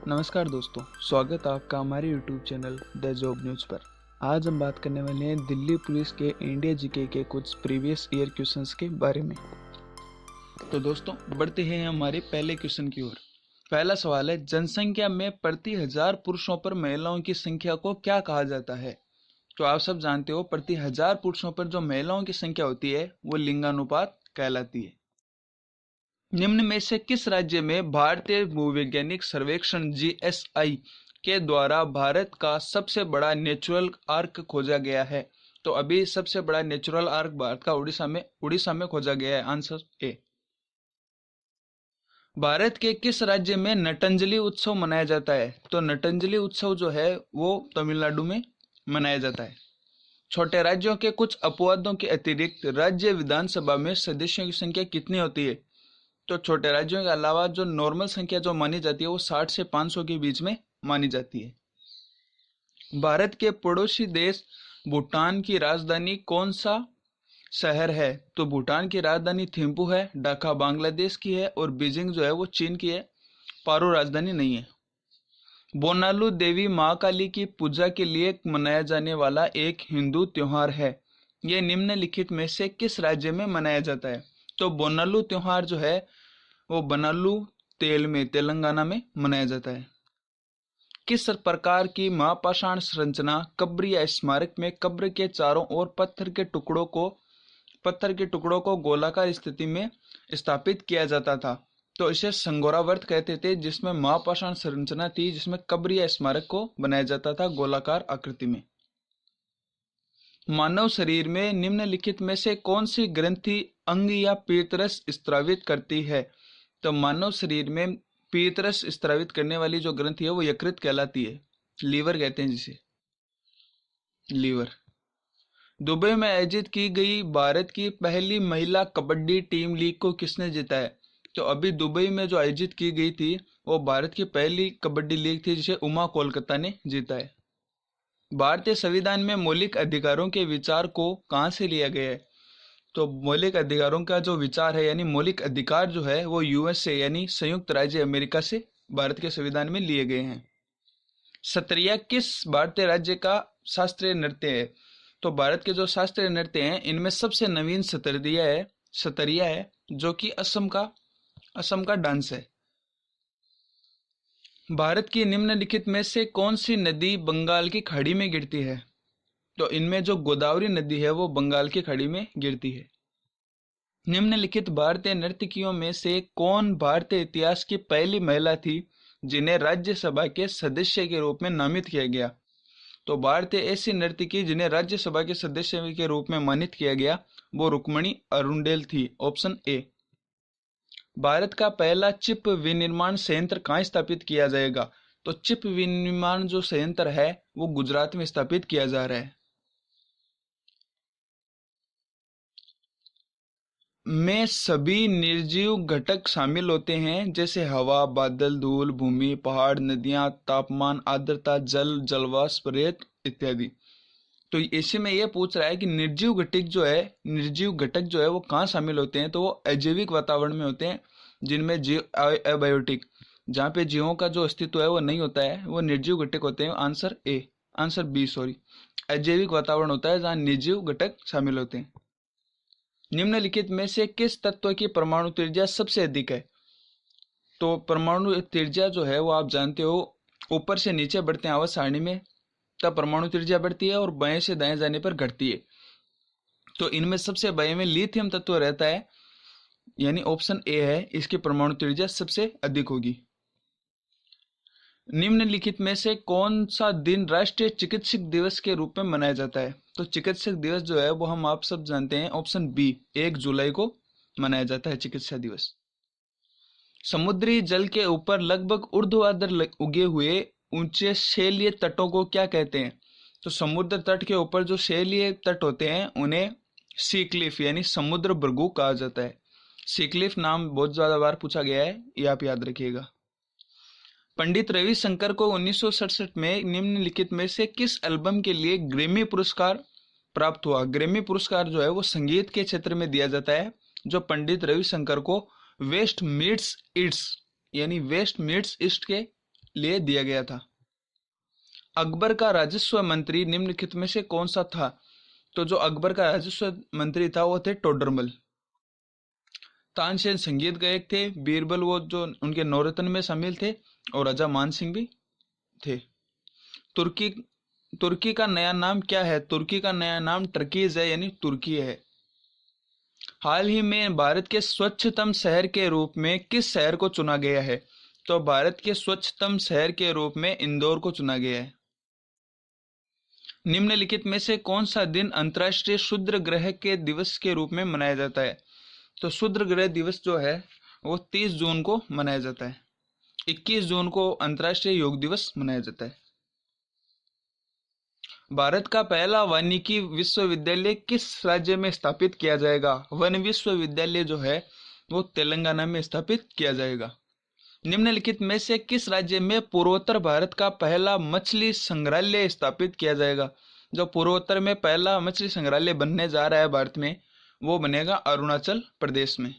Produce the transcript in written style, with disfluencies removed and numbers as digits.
नमस्कार दोस्तों, स्वागत है आपका हमारे YouTube channel the job news पर। आज हम बात करने वाले हैं दिल्ली पुलिस के इंडिया जीके के कुछ प्रीवियस ईयर क्वेश्चंस के बारे में। तो दोस्तों, बढ़ते हैं हमारे पहले क्वेश्चन की ओर। पहला सवाल है, जनसंख्या में प्रति हजार पुरुषों पर महिलाओं की संख्या को क्या कहा जाता है? तो आप सब जानते हो, प्रति हजार पुरुषों पर जो महिलाओं की संख्या होती है वो लिंगानुपात कहलाती है। निम्न में से किस राज्य में भारतीय भूवैज्ञानिक सर्वेक्षण जीएसआई के द्वारा भारत का सबसे बड़ा नेचुरल आर्क खोजा गया है? तो अभी सबसे बड़ा नेचुरल आर्क भारत का उड़ीसा में खोजा गया है। Answer A. भारत के किस राज्य में नटंजलि उत्सव मनाया जाता है? तो नटंजलि उत्सव जो है वो तमिलनाडु में मनाया जाता है। छोटे राज्यों के कुछ अपवादों के अतिरिक्त राज्य विधानसभा में सदस्यों की संख्या कितनी होती है? तो छोटे राज्यों के अलावा जो नॉर्मल संख्या जो मानी जाती है वो 60 से 500 के बीच में मानी जाती है। भारत के पड़ोसी देश भूटान की राजधानी कौन सा शहर है? तो भूटान की राजधानी थिम्पू है, ढाका बांग्लादेश की है और बीजिंग जो है वो चीन की है। पारो राजधानी नहीं है। बोनालू देवी महाकाली की पूजा के लिए मनाया जाने वाला एक हिंदू त्योहार है। यह निम्नलिखित में से किस राज्य में मनाया जाता है? तो बोनालू त्योहार जो है वो बनालू तेलंगाना में मनाया जाता है। किस प्रकार की महापाषाण संरचना कब्र या स्मारक में कब्र के चारों ओर पत्थर के टुकड़ों को गोलाकार स्थिति में स्थापित किया जाता था? तो इसे संगोरावर्त कहते थे, जिसमें महापाषाण संरचना थी जिसमें कब्र या स्मारक को बनाया जाता था गोलाकार आकृति में। मानव शरीर में निम्नलिखित में से कौन सी ग्रंथि अंग या पीतरस स्त्रावित करती है? तो मानव शरीर में पीतरस स्त्रावित करने वाली जो ग्रंथि है वो यकृत कहलाती है। लीवर कहते हैं जिसे, लीवर। दुबई में आयोजित की गई भारत की पहली महिला कबड्डी टीम लीग को किसने जीता है? तो अभी दुबई में जो आयोजित की गई थी वो भारत की पहली कबड्डी लीग थी जिसे उमा कोलकाता ने जीता है। भारतीय संविधान में मौलिक अधिकारों के विचार को कहां से लिया गया है? तो मौलिक अधिकारों का जो विचार है यानी मौलिक अधिकार जो है वो यूएस से यानी संयुक्त राज्य अमेरिका से भारत के संविधान में लिए गए हैं। सत्रिया किस भारतीय राज्य का शास्त्रीय नृत्य है? तो भारत के जो शास्त्रीय नृत्य हैं इनमें सबसे नवीन सतरिया है जो कि असम का डांस है। भारत की निम्नलिखित में से कौन सी नदी बंगाल की खाड़ी में गिरती है? तो इनमें जो गोदावरी नदी है वो बंगाल की खाड़ी में गिरती है। निम्नलिखित भारतीय नर्तकियों में से कौन भारतीय इतिहास की पहली महिला थी जिन्हें राज्यसभा के सदस्य के रूप में नामित किया गया? तो भारतीय ऐसी नर्तकी जिन्हें राज्यसभा के सदस्य के रूप में मानित किया गया वो रुक्मणी अरुंडेल थी। Option A. भारत का पहला चिप विनिर्माण संयंत्र कहाँ स्थापित किया जाएगा? तो चिप विनिर्माण जो संयंत्र है वो गुजरात में स्थापित किया जा रहा है। में सभी निर्जीव घटक शामिल होते हैं जैसे हवा, बादल, धूल, भूमि, पहाड़, नदियां, तापमान, आर्द्रता, जल, जलवाष्प, रेत इत्यादि। तो ऐसे में ये पूछ रहा है कि निर्जीव घटक जो है वो कहाँ शामिल होते हैं? तो वो अजैविक वातावरण में होते हैं जिनमें जीव एबायोटिक, जहाँ पे जीवों का जो अस्तित्व है वो नहीं होता है, वो निर्जीव घटक होते हैं। आंसर बी सॉरी, अजैविक वातावरण होता है जहाँ निर्जीव घटक शामिल होते हैं। निम्नलिखित में से किस तत्व की परमाणु त्रिज्या सबसे अधिक है? तो परमाणु त्रिज्या जो है वो आप जानते हो ऊपर से नीचे बढ़ते हैं आवर्त सारणी में तब परमाणु त्रिज्या बढ़ती है और बाएं से दाएं जाने पर घटती है। तो इनमें सबसे बाएं में लिथियम तत्व रहता है यानी ऑप्शन ए है, इसकी परमाणु त्रिज्या सबसे अधिक होगी। निम्नलिखित में से कौन सा दिन राष्ट्रीय चिकित्सक दिवस के रूप में मनाया जाता है? तो चिकित्सक दिवस जो है वो हम आप सब जानते हैं, ऑप्शन बी 1 जुलाई को मनाया जाता है चिकित्सा दिवस। समुद्री जल के ऊपर लगभग ऊर्ध्वाधर उगे हुए ऊंचे शैलीय तटों को क्या कहते हैं? तो समुद्र तट के ऊपर जो शैलीय तट होते हैं उन्हें सी क्लिफ यानी समुद्र भृगु कहा जाता है। सी क्लिफ नाम बहुत ज्यादा बार पूछा गया है, ये आप याद रखिएगा। पंडित रविशंकर को 1967 में निम्नलिखित में से किस एल्बम के लिए ग्रैमी पुरस्कार प्राप्त हुआ? ग्रैमी पुरस्कार जो है वो संगीत के क्षेत्र में दिया जाता है जो पंडित रविशंकर को वेस्ट मीट्स ईस्ट के लिए दिया गया था। अकबर का राजस्व मंत्री निम्नलिखित में से कौन सा था? तो जो अकबर का राजस्व मंत्री था वो थे टोडरमल। तानसेन संगीत गायक थे, बीरबल वो जो उनके नौरत्न में शामिल थे, और राजा मानसिंह भी थे। तुर्की तुर्की का नया नाम क्या है? तुर्की का नया नाम टर्कीज है, यानी तुर्की है। हाल ही में भारत के स्वच्छतम शहर के रूप में किस शहर को चुना गया है? तो भारत के स्वच्छतम शहर के रूप में इंदौर को चुना गया है। निम्नलिखित में से कौन सा दिन अंतर्राष्ट्रीय क्षुद्र ग्रह के दिवस के रूप में मनाया जाता है? तो क्षुद्र ग्रह दिवस जो है वो 30 जून को मनाया जाता है। 21 जून को अंतर्राष्ट्रीय योग दिवस मनाया जाता है। भारत का पहला वानिकी विश्वविद्यालय किस राज्य में स्थापित किया जाएगा? वन विश्वविद्यालय जो है वो तेलंगाना में स्थापित किया जाएगा। निम्नलिखित में से किस राज्य में पूर्वोत्तर भारत का पहला मछली संग्रहालय स्थापित किया जाएगा? जो पूर्वोत्तर में पहला मछली संग्रहालय बनने जा रहा है भारत में, वो बनेगा अरुणाचल प्रदेश में।